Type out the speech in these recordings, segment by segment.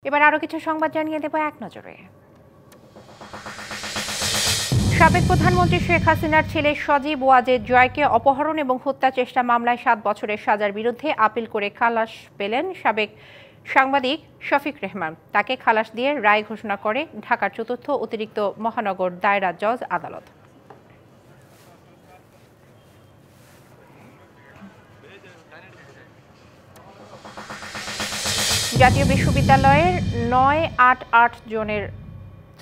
এবার আরো কিছু সংবাদ জানিয়ে দেব এক নজরে। সাবেক প্রধানমন্ত্রী শেখ হাসিনার ছেলে সজীব ওয়াজেদ জয়কে অপহরণ এবং হত্যা চেষ্টা মামলায় 7 বছরের সাজার বিরুদ্ধে আপিল করে খালাস পেলেন সাবেক সাংবাদিক শফিক রেহমান। তাকে খালাস দিয়ে রায় ঘোষণা করে ঢাকার ৪র্থ অতিরিক্ত মহানগর দায়রা জজ আদালত। জাতীয় বিশ্ববিদ্যালয়ের ৯৮৮ জনের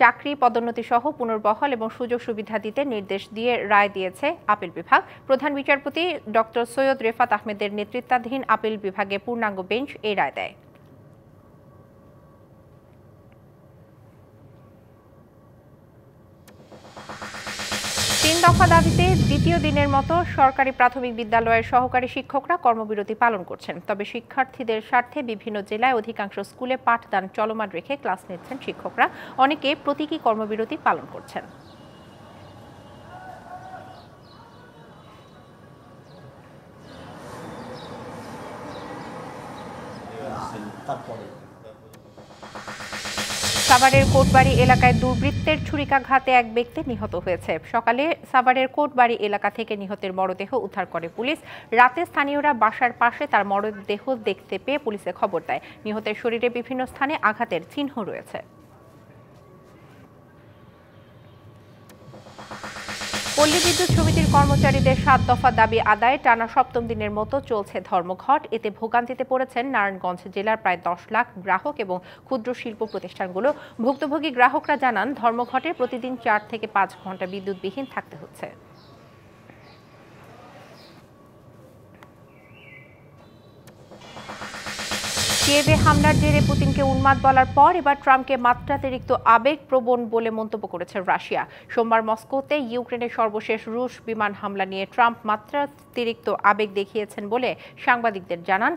চাকরি পদোন্নতি সহ পুনর্বহাল এবং সুযোগ সুবিধা দিতে নির্দেশ দিয়ে রায় দিয়েছে আপিল বিভাগ। প্রধান বিচারপতি ডক্টর সৈয়দ রেফাত আহমেদের নেতৃত্বাধীন আপিল বিভাগের পূর্ণাঙ্গ বেঞ্চ এই রায় দেয়। তিন দফা দাবিতে দ্বিতীয় দিনের মতো সরকারি প্রাথমিক বিদ্যালয়ের সহকারী শিক্ষকরা কর্মবিরতি পালন করছেন। তবে শিক্ষার্থীদের স্বার্থে বিভিন্ন জেলায় অধিকাংশ স্কুলে পাঠদান চলমান রেখে ক্লাস নিচ্ছেন শিক্ষকরা। অনেকে প্রতীকী কর্মবিরতি পালন করছেন। সাভারের কোটবাড়ি এলাকায় দুর্বৃত্তের ছুরিকাঘাতে এক ব্যক্তি নিহত হয়েছে। সকালে সাভারের কোটবাড়ি এলাকা থেকে নিহতের মরদেহ উদ্ধার করে পুলিশ। রাতে স্থানীয়রা বাসার পাশে তার মরদেহ দেখতে পেয়ে পুলিশে খবর দেয়। নিহতের শরীরে বিভিন্ন স্থানে আঘাতের চিহ্ন রয়েছে। পল্লী বিদ্যুৎ সমিতির কর্মচারীদের 7 দফা দাবি আদায়ে টানা 7ম দিনের মতো চলছে ধর্মঘট। এতে ভোগান্তিতে পড়েছেন নারায়ণগঞ্জ জেলার প্রায় 10 লাখ গ্রাহক এবং ক্ষুদ্র শিল্প প্রতিষ্ঠানগুলো। ভুক্তভোগী গ্রাহকরা জানান, ধর্মঘটে প্রতিদিন 4 থেকে 5 ঘন্টা বিদ্যুৎবিহীন থাকতে হচ্ছে। কিয়েভে হামলার জেরে পুতিনকে উন্মাদ বলার পর এবার ট্রাম্পকে মাত্রাতিরিক্ত আবেগপ্রবণ বলে মন্তব্য করেছে রাশিয়া। সোমবার মস্কোতে ইউক্রেনের সর্বশেষ রুশ বিমান হামলা নিয়ে ট্রাম্প মাত্রাতিরিক্ত আবেগ দেখিয়েছেন বলে সাংবাদিকদের জানান